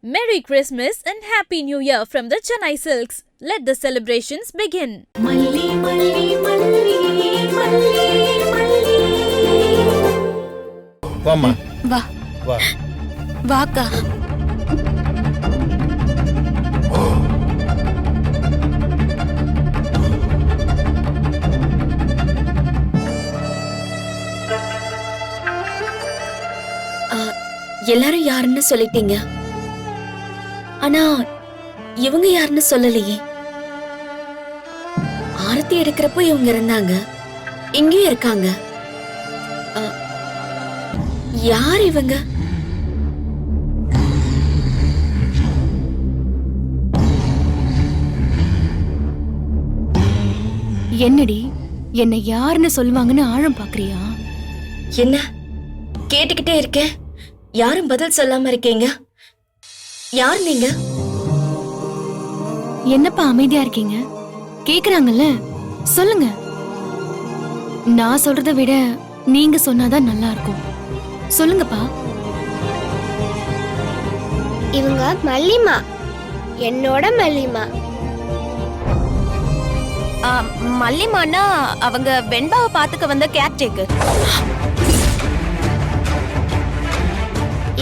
Merry Christmas and Happy New Year from the Chennai Silks. Let the celebrations begin. Malli, malli, malli, malli, malli. வாம்மா வா வா. வாக்கா. எல்லாரும் யாருன்னு சொல்லிட்டீங்க, ஆனா இவங்க யாருன்னு சொல்லலையே. ஆரத்தி எடுக்கிறப்போ இவங்க இருந்தாங்க, இங்கேயும் இருக்காங்க. யார் இவங்க? என்னடி என்ன யாருன்னு சொல்லுவாங்கன்னு ஆழம் பாக்குறியா? என்ன கேட்டுக்கிட்டே இருக்கேன், யாரும் பதில் சொல்லாம இருக்கீங்க. யார் நீங்க? என்னப்பா அமைதியா இருக்கீங்க? கேக்குறாங்கல்ல, சொல்லுங்க. நான் சொல்றதை விட நீங்க சொன்னாதான் நல்லா இருக்கும். சொல்லுங்கப்பா. இவங்க மல்லிமா, என்னோட மல்லிமா. மல்லிமானா அவங்க வெண்பாவை பாத்துக்க வந்த கேர்டேக்கர்.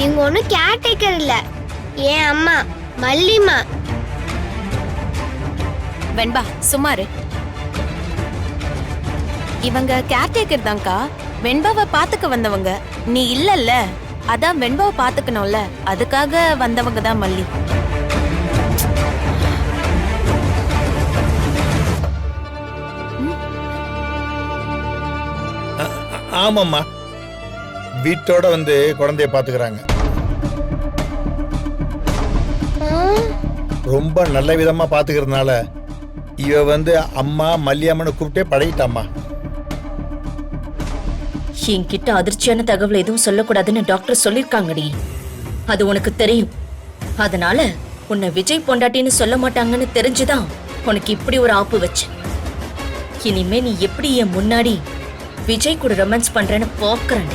இவங்க ஒன்னும் கேர்டேக்கர் இல்ல, என் அம்மா மல்லிமா. வெண்பா சுமாரு. இவங்க கேர்டேக்கர் தான்க்கா, வெண்பாவை பாத்துக்க வந்தவங்க. நீ இல்லல்ல, அதான் வெண்பாவை பாத்துக்கணும்ல, அதுக்காக வந்தவங்க தான் மல்லி. ஆமாம்மா, வீட்டோட வந்து குழந்தைய பாத்துக்கிறாங்க. ரொம்ப நல்ல விதமா பாத்துக்கிறதுனால இவ வந்து அம்மா மல்லியம்மன்னு கூப்பிட்டே பழகிட்டாம்மா. என்கிட்ட அதிர்ச்சியான தகவல் எதுவும் சொல்லக்கூடாதுன்னு டாக்டர் சொல்லிருக்காங்கடி, அது உனக்கு தெரியும். அதனால உன்னை விஜய் பொண்டாட்டின்னு சொல்ல மாட்டாங்கன்னு தெரிஞ்சுதான் உனக்கு இப்படி ஒரு ஆப்பு வச்சு. இனிமே நீ எப்படி என் முன்னாடி விஜய் கூட ரொமான்ஸ் பண்றேன்னு பாக்குறேன்.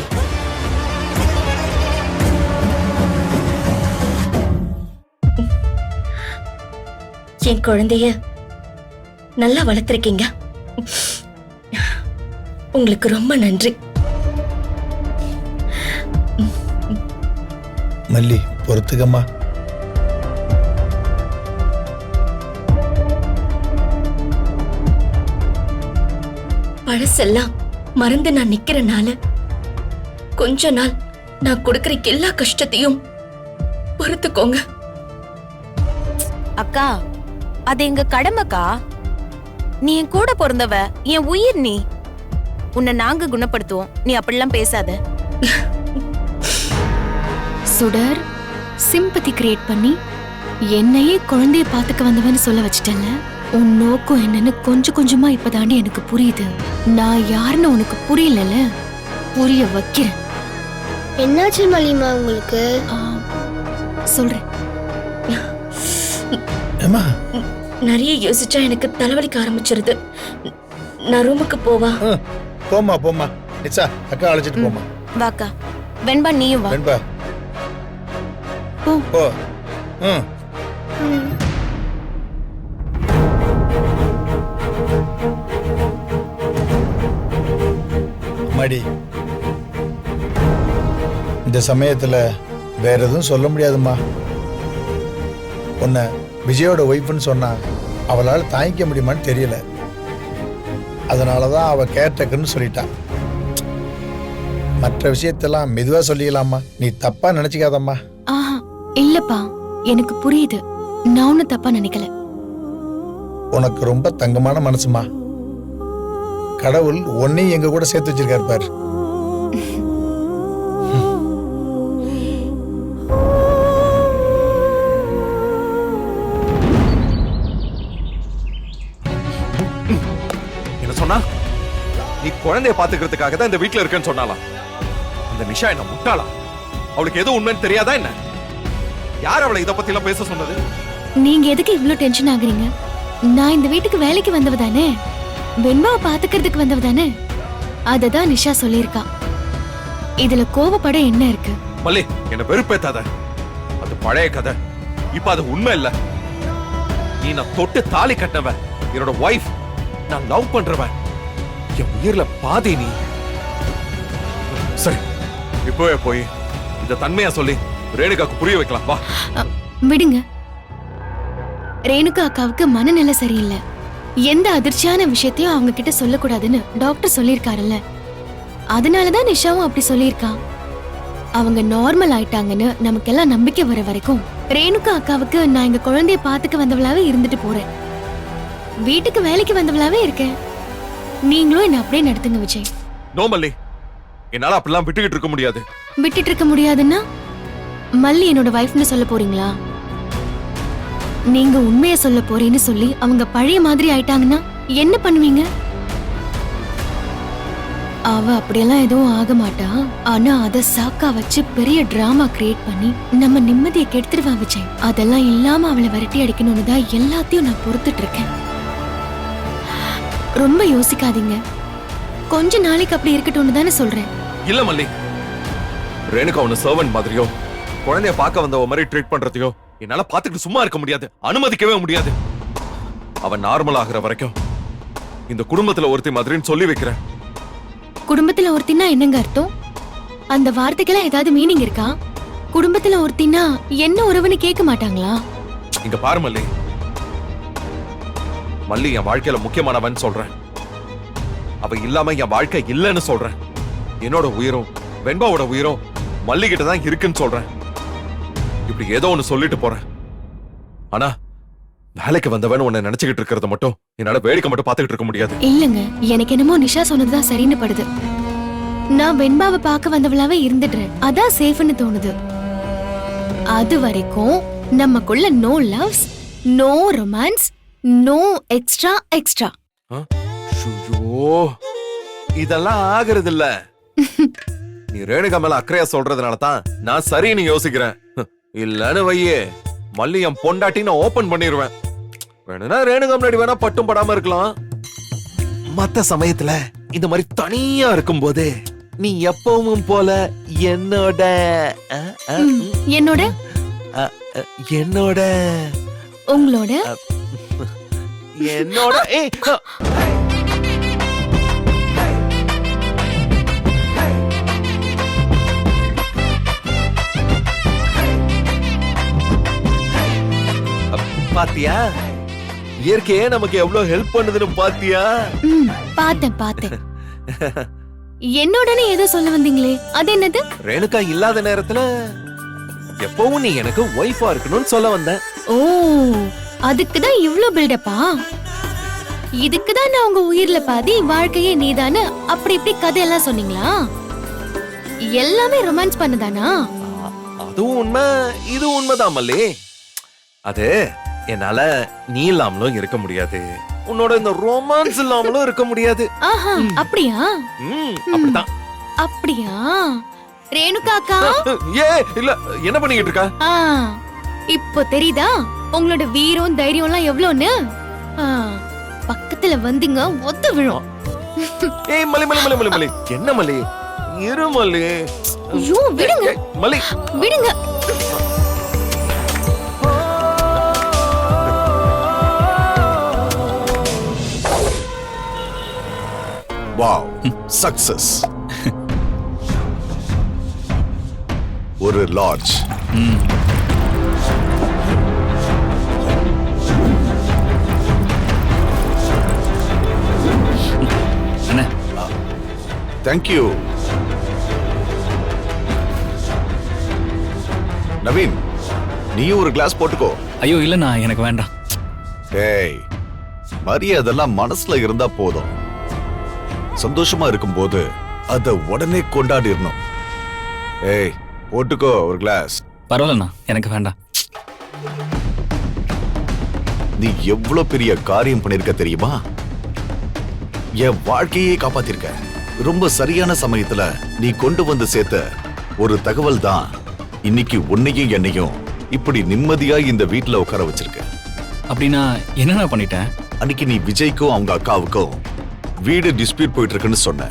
என் குழந்தைய நல்லா வளர்த்திருக்கீங்க, உங்களுக்கு ரொம்ப நன்றி. மல்லி பொறுத்துக்கம்மா. பழசெல்லாம் மறந்து நான் நிக்கிறனால கொஞ்ச நாள் நான் கொடுக்கிற எல்லா கஷ்டத்தையும் பொறுத்துக்கோங்க. அக்கா, அது எங்க கடமைக்கா. நீ என் கூட பிறந்தவ, என் உயிர். நீ உன்னை நாங்க குணப்படுத்துவோம், நீ அப்படிலாம் பேசாத. சுடர், சிம்பத்தி கிரியேட் பண்ணி என்னையே குழந்தைய பாத்துக்க வந்தவன்னு சொல்ல வச்சிட்டல. உன் நோக்கம் என்னன்னு கொஞ்சம் கொஞ்சமா இப்பதாண்டி எனக்கு புரியுது. நான் யாருன்னு உனக்கு புரியல, புரிய வைக்கிறேன். என்னாச்சு மல்லிமா உங்களுக்கு? சொல்றேன். நிறைய யோசிச்சா எனக்கு தலைவலிக்க ஆரம்பிச்சிருது. நான் ரூமுக்கு போவா? போமா போமா, நிச்சா அக்கா அழைச்சிட்டு போமா. வாக்கா. வெண்பா நீயும் வா. வெண்பா போ போ. மடி, இந்த சமயத்துல வேற எதுவும் சொல்ல முடியாதுமா. உன்னை விஜயோட ஒய்ஃப்னு சொன்னா அவளால் தாங்கிக்க முடியுமான்னு தெரியல. அதனாலதான் அவ கேர்டேக்கர்னு சொல்லிட்டான். மற்ற விஷயத்தெல்லாம் மெதுவா சொல்லிக்கலாமா, நீ தப்பா நினைச்சுக்காதம்மா. ஆஹா இல்லப்பா, எனக்கு புரியுது. நான் ஒன்னும் தப்பா நினைக்கல. உனக்கு ரொம்ப தங்கமான மனசுமா. கடவுள் உன்னையும் எங்க கூட சேர்த்து வச்சிருக்காரு பாரு. என்ன சொன்னா? நீ குழந்தைய பாத்துக்கிறதுக்காக தான் இந்த வீட்டுல இருக்கேன்னு சொன்னாலாம். இந்த நிஷா என்ன முட்டாளா? அவளுக்கு எதுவும் உண்மைன்னு தெரியாதா என்ன? யார் அவளை இத பத்தி எல்லாம் பேச சொன்னது? நீங்க எதுக்கு இவ்ளோ டென்ஷன் ஆகுறீங்க? நான் இந்த வீட்டுக்கு வேலைக்கு வந்தவ தானே, வெண்பாவை பாத்துக்கிறதுக்கு வந்தவ தானே. அததான் நிஷா சொல்லியிருக்கா. இதுல கோவப்பட என்ன இருக்கு? மல்லி, என்ன வெறுப்பேத்தாத. அது பழைய கதை. இப்ப அது உண்மை இல்ல. நீ நான் தொட்டு தாலி கட்டினவன், என்னோட வைஃப், நான் லவ் பண்றவன், என் உயிர்ல பாதி நீ. சரி, இப்பவே போய் இத தன்மையா சொல்லி ரேணுகாக்கு புரிய வைக்கலாம். வா. விடுங்க. ரேணுகா அக்காவுக்கு மனநிலை சரியில்லை. எந்த அதிர்ச்சியான விஷயத்தையும் அவங்க கிட்ட சொல்லக்கூடாதுன்னு டாக்டர் சொல்லியிருக்காருல்ல. அதனாலதான் நிஷாவும் அப்படி சொல்லியிருக்கா. அவங்க நார்மல் ஆயிட்டாங்கன்னு நமக்கெல்லாம் நம்பிக்கை வர வரைக்கும் ரேணுகா அக்காவுக்கு நான் எங்க குழந்தைய பாத்துக்க வந்தவளாவே இருந்துட்டு போறேன். வீட்டுக்கு வேலைக்கு வந்தவளாவே இருக்கேன். நீங்களும் என்ன அப்படியே நடத்துங்க விஜய். நோ மல்லி, என்னால அப்படிலாம் விட்டுக்கிட்டு இருக்க முடியாது. விட்டுட்டு இருக்க முடியாதுன்னா மல்லி என்னோட வைஃப்னு சொல்ல போறீங்களா? நீங்க உண்மையை சொல்ல போறேன்னு சொல்லி அவங்க பழைய மாதிரி ஆயிட்டாங்கன்னா என்ன பண்ணுவீங்க? அவ அப்படியெல்லாம் எதுவும் ஆக மாட்டா. ஆனா அத சாக்கா வச்சு பெரிய டிராமா கிரியேட் பண்ணி நம்ம நிம்மதியை கெடுத்துருவா விஜய். அதெல்லாம் இல்லாம அவளை விரட்டி அடிக்கணும்னு தான் எல்லாத்தையும் நான் பொறுத்துட்டு இருக்கேன். ரொம்ப யோசிக்காதீங்க. கொஞ்ச நாளைக்கு அப்படி இருக்கட்டும்னு தானே சொல்றேன். இல்ல மல்லி, ரேணுகா உன்னை சர்வன்ட் மாதிரியோ குழந்தைய பார்க்க வந்தவ மாதிரி ட்ரீட் பண்றதையோ என்னால பாத்துக்கிட்டு சும்மா இருக்க முடியாது, அனுமதிக்கவே முடியாது. அவன் நார்மல் ஆகுற வரைக்கும் இந்த குடும்பத்துல ஒருத்தி மாதிரின்னு சொல்லி வைக்கிறேன். குடும்பத்துல ஒருத்தினா என்னங்க அர்த்தம்? அந்த வார்த்தைக்கெல்லாம் ஏதாவது மீனிங் இருக்கா? குடும்பத்துல ஒருத்தினா என்ன உறவுன்னு கேட்க மாட்டாங்களா? இங்க பாரு மல்லி, மல்லி என் வாழ்க்கையில முக்கியமானவன் சொல்றேன். அவ இல்லாம என் வாழ்க்கை இல்லைன்னு சொல்றேன். என்னோட உயிரும் வெண்பாவோட உயிரும் மல்லி கிட்ட தான் இருக்குன்னு சொல்றேன். இப்படி ஏதோ ஒண்ணு சொல்லிட்டு போறேன். ஆனா வேலைக்கு வந்தவன் உன்னை நினைச்சுக்கிட்டு இருக்கிறத மட்டும் என்னால வேடிக்கை மட்டும் பாத்துக்கிட்டு இருக்க முடியாது. இல்லங்க, எனக்கு என்னமோ நிஷா சொன்னதுதான் சரின்னு படுது. நான் வெண்பாவை பார்க்க வந்தவளாவே இருந்துடுறேன். அதான் சேஃப்னு தோணுது. அது வரைக்கும் நமக்குள்ள no loves, no romance, no extra extra. ஐயோ, இதெல்லாம் ஆகுறது இல்ல. நீ ரேணுகா மேல அக்கறையா சொல்றதுனால தான் நான் சரின்னு யோசிக்கிறேன். இல்லன்னு வையே, மல்லி என் பொண்டாட்டி நான் ஓபன் பண்ணிடுவேன். வேணும்னா ரேணுகா முன்னாடி வேணா பட்டும் படாம இருக்கலாம். மத்த சமயத்துல இந்த மாதிரி தனியா இருக்கும்போது நீ எப்பவும் போல என்னோட என்னோட என்னோட உங்களோட என்னோட பாத்தியா, இயற்கையே நமக்கு எவ்வளவு ஹெல்ப் பண்ணுதுன்னு பாத்தியா? பார்த்தேன். என்னோடனே ஏதோ சொல்ல வந்தீங்களே, அது என்னது? ரேணுகா இல்லாத நேரத்துல எப்பவும் நீ எனக்கு ஒய்ஃபா இருக்கணும்னு சொல்ல வந்தேன். ஓ, அதுக்குதான் இவ்ளோ பில்டப்பா? இதுக்குதான் நான் உங்க உயிர்ல பாதி, வாழ்க்கையே நீதானு அப்படி இப்படி கதையெல்லாம் சொன்னீங்களா? எல்லாமே ரொமான்ஸ் பண்ணதானா? அதுவும் உண்மை, இது உண்மைதான் மல்லி. அது என்னால நீ இல்லாமலும் இருக்க முடியாது, உன்னோட இந்த ரொமான்ஸ் இல்லாமலும் இருக்க முடியாது. ஆஹா, அப்படியா? அப்படிதான். அப்படியா? ரேணுகா அக்கா, ஏ இல்ல, என்ன பண்ணிக்கிட்டு இருக்கா? இப்போ தெரியுதா உங்களோட வீரம் தைரியம் எல்லாம் எவ்வளவுன்னு? பக்கத்துல வந்தீங்க ஒத்த விழும். ஏய் மல்லி மல்லி மல்லி மல்லி மல்லி, என்ன மல்லி? இரு மல்லி. ஐயோ விடுங்க மல்லி, விடுங்க. Wow, success. ஒரு லார்ஜ். அண்ணா, தேங்க்யூ. நவீன், நீயும் ஒரு கிளாஸ் போட்டுக்கோ. ஐயோ இல்லண்ணா, எனக்கு வேண்டாம். ஏய், மரியாதைலாம் மனசுல இருந்தா போதும். சந்தோஷமா இருக்கும்போது அத உடனே கொண்டாடிடணும். ஏய், போட்டுக்கோ ஒரு கிளாஸ். பரவாயில்லண்ணா, எனக்கு வேண்டாம். நீ எவ்வளவு பெரிய காரியம் பண்ணிருக்க தெரியுமா? என் வாழ்க்கையே காப்பாத்திருக்க. ரொம்ப சரியான சமயத்துல நீ கொண்டு வந்து சேர்த்த ஒரு தகவல் தான் இன்னைக்கு உன்னையும் என்னையும் இப்படி நிம்மதியா இந்த வீட்டுல உட்கார வச்சிருக்க. அப்படின்னா என்னண்ணா பண்ணிட்டேன்? அன்னைக்கு நீ விஜய்க்கும் அவங்க அக்காவுக்கும் வீடு டிஸ்பியூட் போயிட்டு இருக்குன்னு சொன்ன.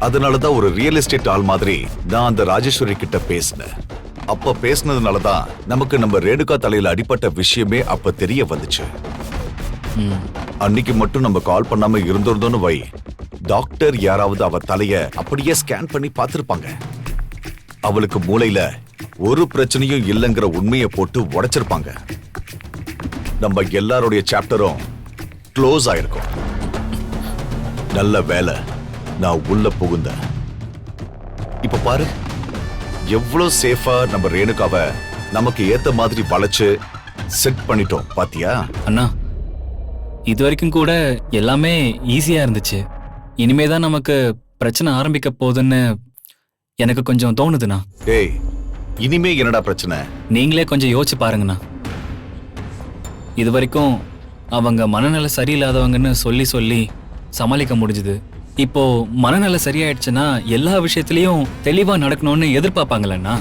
அதனாலதான் ஒரு ரியல் எஸ்டேட் ஆள் மாதிரி நான் அந்த ராஜேஸ்வரி கிட்ட பேசினேன். அப்ப பேசினதுனாலதான் நமக்கு நம்ம ரேணுகா தலையில அடிபட்ட விஷயமே அப்ப தெரிய வந்துச்சு. அன்னைக்கு மட்டும் நம்ம கால் பண்ணாம இருந்திருந்தோன்னு வை, டாக்டர் யாராவது அவ தலைய அப்படியே ஸ்கேன் பண்ணி பார்த்திருப்பாங்க. அவளுக்கு மூளையில ஒரு பிரச்சனையும் இல்லைங்கிற உண்மையை போட்டு உடைச்சிருப்பாங்க. நம்ம எல்லாருடைய சாப்டரும் க்ளோஸ் ஆயிருக்கும். நல்ல வேலை நான் உள்ள புகுந்தேன். இப்ப பாரு, எவ்வளவு சேஃபா நம்ம ரேணுகாவை நமக்கு ஏத்த மாதிரி வளைச்சு செட் பண்ணிட்டோம் பாத்தியா? அண்ணா, இது வரைக்கும் கூட எல்லாமே ஈஸியா இருந்துச்சு. இனிமேதான் நமக்கு பிரச்சனை ஆரம்பிக்க போகுதுன்னு எனக்கு கொஞ்சம் தோணுதுண்ணா. டேய், இனிமே என்னடா பிரச்சனை? நீங்களே கொஞ்சம் யோசிச்சு பாருங்கண்ணா. இது வரைக்கும் அவங்க மனநல சரியில்லாதவங்கன்னு சொல்லி சொல்லி சமாளிக்க முடிஞ்சுது. இப்போ மனநல சரியாயிடுச்சுன்னா எல்லா விஷயத்திலயும் தெளிவா நடக்கணும்னு எதிர்பார்ப்பாங்களேண்ணா.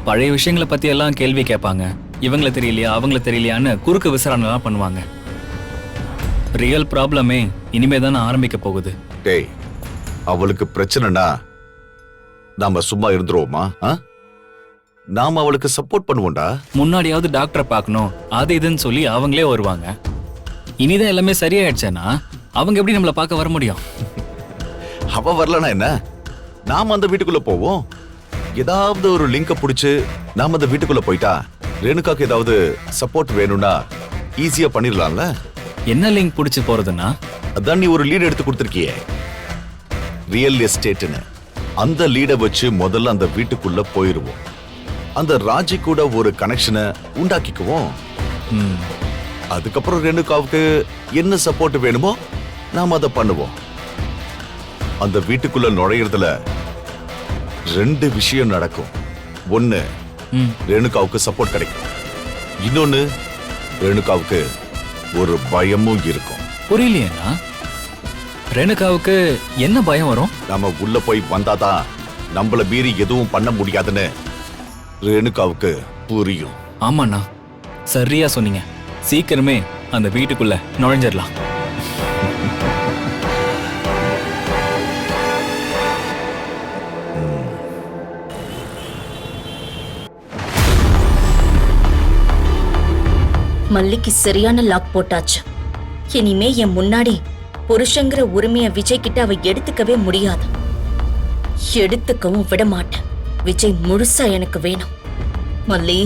பழைய விஷயங்களை பத்தி எல்லாம் கேள்வி கேட்பாங்க. இவங்களை தெரியலையா அவங்கள தெரியலையான்னு குறுக்கு விசாரணைலாம் பண்ணுவாங்க. ரியல் ப்ராப்ளமே இனிமே தானே ஆரம்பிக்க போகுது. டேய், அவளுக்கு பிரச்சனைனா நாம சும்மா இருந்துருவோமா? நாம அவளுக்கு சப்போர்ட் பண்ணுவோம்டா. முன்னாடியாவது டாக்டரை பார்க்கணும் அது இதுன்னு சொல்லி அவங்களே வருவாங்க. இனிதான் எல்லாமே சரியாயிடுச்சேன்னா அவங்க எப்படி நம்மளை பார்க்க வர முடியும்? அவ வரலனா என்ன, நாம அந்த வீட்டுக்குள்ள போவோம். ஏதாவது ஒரு லிங்க புடிச்சு நாம அந்த வீட்டுக்குள்ள போயிட்டா ரேணுகாக்கு ஏதாவது சப்போர்ட் வேணும்னா ஈஸியா பண்ணிடலாம்ல. என்ன லிங்க் பிடிச்சு போறதுன்னா? அதான் நீ ஒரு லீட் எடுத்து கொடுத்திருக்கியே, ரியல் எஸ்டேட்னு. அந்த லீடை வச்சு முதல்ல அந்த வீட்டுக்குள்ள போயிருவோம். அந்த ராஜி கூட ஒரு கனெக்ஷனை உண்டாக்கிக்குவோம். அதுக்கப்புறம் ரேணுகாவுக்கு என்ன சப்போர்ட் வேணுமோ நாம அதை பண்ணுவோம். அந்த வீட்டுக்குள்ள நுழையிறதுல 2 விஷயம் நடக்கும். ஒண்ணு, ரேணுகாவுக்கு சப்போர்ட் கிடைக்கும். இன்னொன்னு, ரேணுகாவுக்கு ஒரு பயமும் இருக்கும். புரியலையேண்ணா, ரேணுகாவுக்கு என்ன பயம் வரும்? நாம உள்ள போய் வந்தாதான் நம்மள மீறி எதுவும் பண்ண முடியாதுன்னு ரேணுகாவுக்கு புரியும். ஆமாண்ணா, சரியா சொன்னீங்க. சீக்கிரமே அந்த வீட்டுக்குள்ள நுழைஞ்சிடலாம். மல்லிக்கு சரியான லாக் போட்டாச்சு. இனிமே என் முன்னாடி புருஷங்கிற உரிமைய விஜய் கிட்ட அவ எடுத்துக்கவே முடியாது. எடுத்துக்கவும் விட மாட்டேன். விஜய் முழுசா எனக்கு வேணும். மல்லி,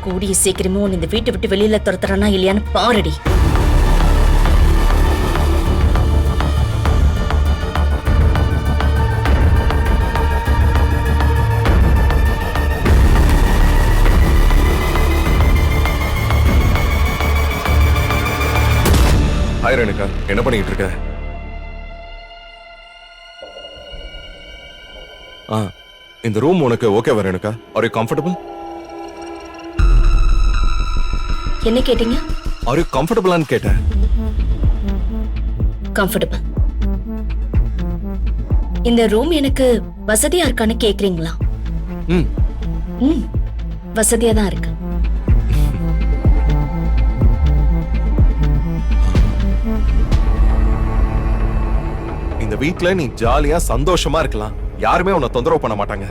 கூடிய சீக்கிரமே உன் இந்த வீட்டை விட்டு வெளியில துரத்துறானா இல்லையான்னு பாருடி. ஹாய் ரேணுகா, என்ன பண்ணிட்டு இருக்க? இந்த ரூம் உனக்கு ஓகேவா ரேணுகா? Are you comfortable? என்ன கேட்டீங்க? ஆர் யூ கம்ஃபர்டபிளான்னு கேட்டேன். கம்ஃபர்டபிள். இந்த ரூம் எனக்கு வசதியா இருக்கான்னு கேக்குறீங்களா? ம், வசதியா தான் இருக்கு. இந்த வீட்ல நீ ஜாலியா சந்தோஷமா இருக்கலாம். யாருமே உன்னை தொந்தரவு பண்ண மாட்டாங்க.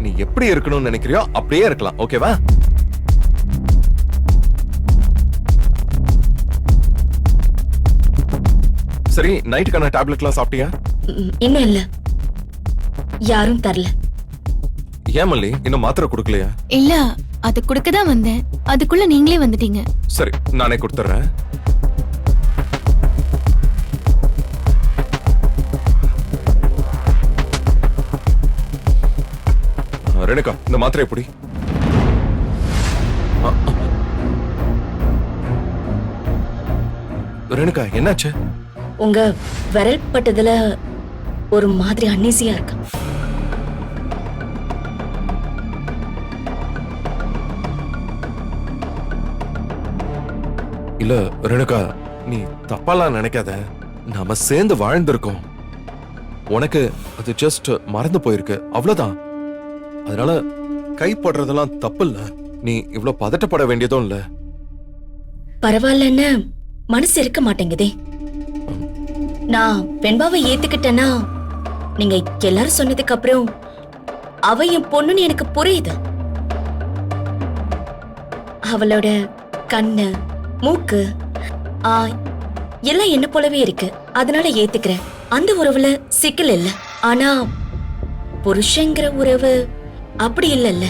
நீ எப்படி இருக்கணும்னு நினைக்கிறியோ அப்படியே இருக்கலாம். ஓகேவா? சரி, நைட்டுக்கான டேப்லெட்லாம் சாப்பிட்டியா? இன்னும் இல்ல, யாரும் தரல. ஏன் மல்லி, இன்னும் மாத்திரை கொடுக்கலையா? இல்ல, அது கொடுக்க தான் வந்தேன். அதுக்குள்ள நீங்களே வந்துட்டீங்க. சரி, நானே கொடுத்துறேன். ரேணுகா, இந்த மாத்திரை எப்படி? ரேணுகா, என்னாச்சு? உங்க விரல் பட்டதுல ஒரு மாதிரி அன்னீசியா இருக்கு. இல்ல ரேணுகா, நீ தப்பாலாம் நினைக்காத. நாம சேர்ந்து வாழ்ந்திருக்கோம். உனக்கு அது ஜஸ்ட் மறந்து போயிருக்கு, அவ்வளவுதான். அதனால கைப்படுறதெல்லாம் தப்பு இல்ல. நீ இவ்வளவு பதட்டப்பட வேண்டியதும் இல்ல. பரவாயில்லன்னு மனசு இருக்க மாட்டேங்குதே. நான் வெண்பாவை ஏத்துக்கிட்டேன்னா நீங்க எல்லாரும் சொன்னதுக்கு அப்புறம் அவ என் பொண்ணுன்னு எனக்கு புரியுது. அவளோட கண்ணு, மூக்கு எல்லாம் என்ன போலவே இருக்கு. அதனால ஏத்துக்கிறேன். அந்த உறவுல சிக்கல் இல்ல. ஆனா புருஷங்கிற உறவு அப்படி இல்லல்ல.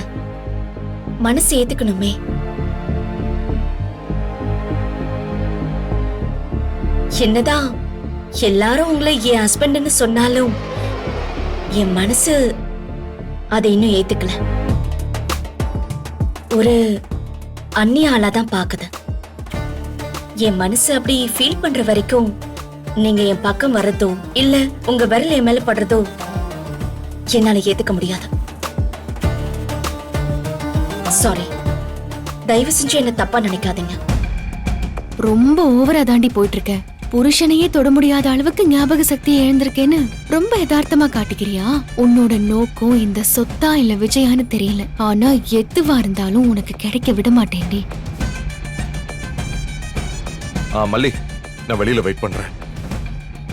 மனசு ஏத்துக்கணுமே. என்னதான் எல்லாரும் உங்களை என் ஹஸ்பண்ட்னு சொன்னாலும் என் மனசு அதை இன்னும் ஏத்துக்கல. ஒரு அந்நிய ஆளாதான் பாக்குது. என் மனசு அப்படி ஃபீல் பண்ற வரைக்கும் நீங்க என் பக்கம் வர்றதோ இல்ல உங்க விரல் என் மேல படுறதோ என்னால ஏத்துக்க முடியாது. சாரி. தயவு செஞ்சு என்ன தப்பா நினைக்காதீங்க. ரொம்ப ஓவரா தாண்டி போயிட்டு இருக்க. புருஷனையே தொட முடியாத அளவுக்கு ஞாபக சக்தியை இழந்திருக்கேன்னு ரொம்ப யதார்த்தமா காட்டிக்கிறியா? உன்னோட நோக்கம் இந்த சொத்தா இல்ல விஜயான்னு தெரியல. ஆனா எதுவா இருந்தாலும் உனக்கு கிடைக்க விட மாட்டேன்டி. மல்லி, நான் வெளியில வெயிட் பண்றேன்.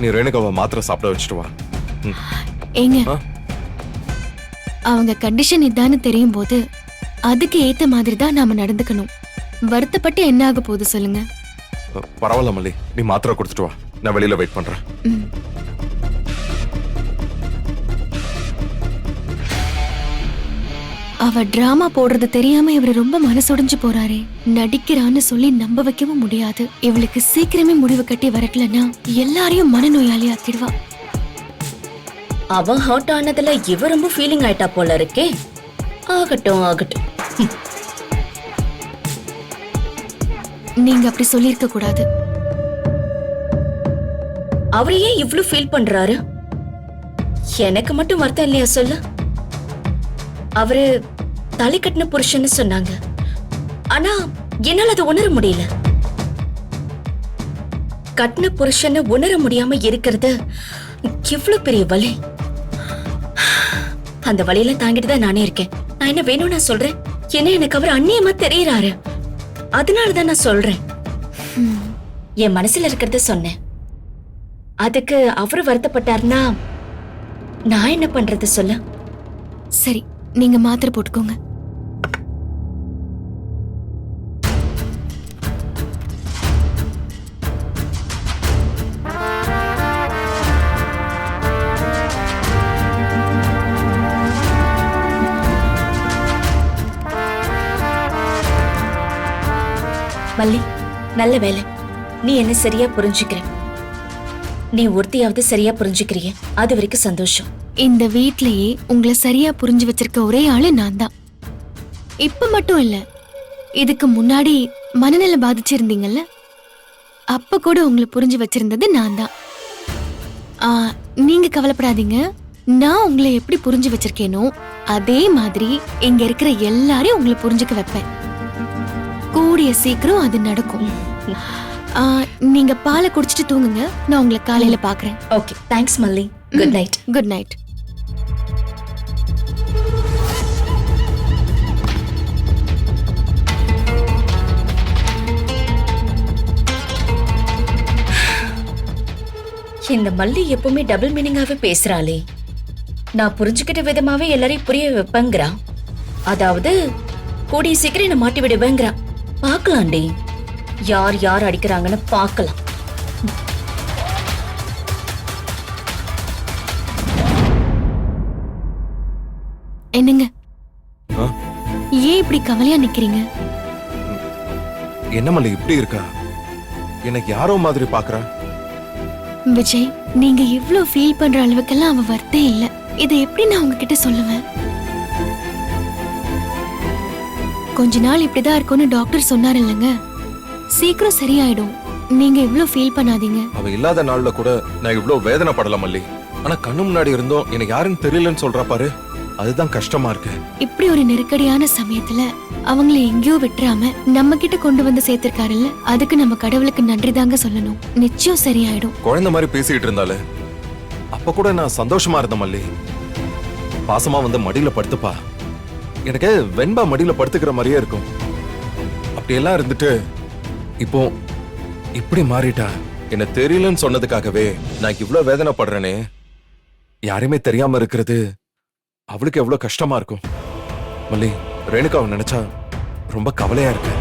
நீ ரேணுகாவை மாத்திரை சாப்பிட வச்சுட்டு வா. ஏங்க, ஆ? அவங்க கண்டிஷன் இதான்னு தெரியும் போது அதுக்கு ஏத்த மாதிரி தான் நாம நடந்துக்கணும். வருத்தப்பட்டு என்ன ஆக போகுது சொல்லுங்க? பரவாயில்ல மல்லி, நீ மாத்திரை கொடுத்துட்டு வா. நான் வெளியில வெயிட் பண்றேன். ம். அவ டிராமா போடுறது தெரியாம இவரு ரொம்ப மனசுடைஞ்சு போறாரே. நடிக்கிறான்னு சொல்லி நம்ப வைக்கவும் முடியாது. இவளுக்கு சீக்கிரமே முடிவு கட்டி வரட்டலன்னா எல்லாரையும் மனநோயாளி ஆக்கிடுவா. அவன் ஹர்ட் ஆனதுல இவ ரொம்ப ஃபீலிங் ஆயிட்டா போல இருக்கே. ஆகட்டும் ஆகட்டும். நீங்க அப்படி சொல்லிருக்க கூடாது. அவர் ஏன் இவ்ளோ ஃபீல் பண்றாரு? எனக்கு மட்டும் வருத்தம் இல்லையா சொல்லு? அவரு தலை கட்டின புருஷன்னு சொன்னாங்க. ஆனா என்னால அதை உணர முடியல. கட்டின புருஷன்னு உணர முடியாம இருக்கிறது எவ்வளவு பெரிய வலி. அந்த வலியெல்லாம் தாங்கிட்டு தான் நானே இருக்கேன். நான் என்ன வேணும் நான் சொல்றேன். என்ன எனக்கு அவர் அந்நியமா தெரியறாரு. அதனாலதான் நான் சொல்றேன். என் மனசுல இருக்கிறத சொன்னேன். அதுக்கு அவரு வருத்தப்பட்டாருன்னா நான் என்ன பண்றது சொல்ல? சரி, நீங்க மாத்திரை போட்டுக்கோங்க. மல்லி, நல்ல வேலை. நீ என்ன சரியா புரிஞ்சுக்கிற. நீ ஒருத்தையாவது சரியா புரிஞ்சுக்கிறிய. அது வரைக்கும் சந்தோஷம். இந்த வீட்லயே உங்களை சரியா புரிஞ்சு வச்சிருக்க ஒரே ஆளு நான் தான். இப்ப மட்டும் இல்ல, இதுக்கு முன்னாடி மனநல பாதிச்சிருந்தீங்கல்ல, அப்ப கூட உங்களை புரிஞ்சு வச்சிருந்தது நான் தான். நீங்க கவலைப்படாதீங்க. நான் உங்களை எப்படி புரிஞ்சு வச்சிருக்கேனோ அதே மாதிரி இங்க இருக்கிற எல்லாரையும் உங்களை புரிஞ்சுக்க வைப்பேன். கூடிய சீக்கிரம் அது நடக்கும். நீங்க பாலை குடிச்சிட்டு தூங்குங்க. நான் உங்களை காலையில பாக்குறேன். ஓகே, தேங்க்ஸ் மல்லி. Good night. Good night. இந்த மல்லி எப்பவுமே டபுள் மீனிங்காவே பேசுறாளே. நான் புரிஞ்சுக்கிட்ட விதமாவே எல்லாரையும் புரிய வைப்பேங்கிறா. அதாவது கூடிய சீக்கிரம் என்ன மாட்டி விடுவேங்கிறா. பாக்கலாண்டி, யார் யார் அடிக்கிறாங்கன்னு பாக்கலாம். என்னங்க, ஏன் இப்படி கவலையா நிக்கிறீங்க? என்ன மல்லி இப்படி இருக்கா? எனக்கு யாரோ மாதிரி பாக்குறா. விஜய், நீங்க இவ்ளோ ஃபீல் பண்ற அளவுக்கெல்லாம் அவ வர்த்தே இல்ல. இதை எப்படி நான் உங்ககிட்ட சொல்லுவேன்? கொஞ்ச நாள் இப்படிதான் இருக்கும்னு டாக்டர் சொன்னார் இல்லங்க. சீக்கிரம் சரியாயிடும். நீங்க இவ்ளோ ஃபீல் பண்ணாதீங்க. அவ இல்லாத நாள்ல கூட நான் இவ்ளோ வேதனை படல மல்லி. ஆனா கண்ணு முன்னாடி இருந்தோம் எனக்கு யாருன்னு தெரியலன்னு சொல்றா பாரு. அதுதான் கஷ்டமா இருக்கு. இப்படி ஒரு நெருக்கடியான சமயத்துல அவங்கள எங்கேயோ விட்டுறாம நம்ம கிட்ட கொண்டு வந்து சேர்த்திருக்காருல்ல, அதுக்கு நம்ம கடவுளுக்கு நன்றி தாங்க சொல்லணும். நிச்சயம் சரியாயிடும். குழந்தை மாதிரி பேசிட்டு இருந்தாலே அப்ப கூட நான் சந்தோஷமா இருந்தேன் மல்லி. பாசமா வந்து மடியில படுத்துப்பா. எனக்கு வெண்பா மடியில படுத்துக்கிற மாதிரியே இருக்கும். அப்படியெல்லாம் இருந்துட்டு இப்போ இப்படி மாறிட்டா. என்ன தெரியலன்னு சொன்னதுக்காகவே நான் இவ்ளோ வேதனைப்படுறேனே. யாருமே தெரியாம இருக்கிறது அவளுக்கு எவ்வளவு கஷ்டமா இருக்கும். மல்லி, ரேணுகாவை நினைச்சா ரொம்ப கவலையா இருக்கு.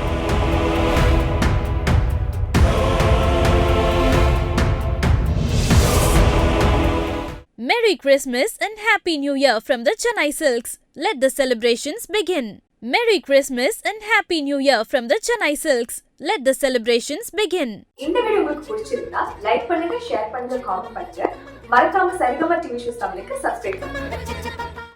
Merry Christmas and Happy New Year from the Chennai Silks. Let the celebrations begin. Merry Christmas and Happy New Year from the Chennai Silks. Let the celebrations begin. இந்த வீடியோ உங்களுக்கு பிடிச்சிருந்தா லைக் பண்ணுங்க, ஷேர் பண்ணுங்க, comment பண்ணுங்க. மறக்காம Saregama TV shows தமிழுக்கு subscribe பண்ணுங்க.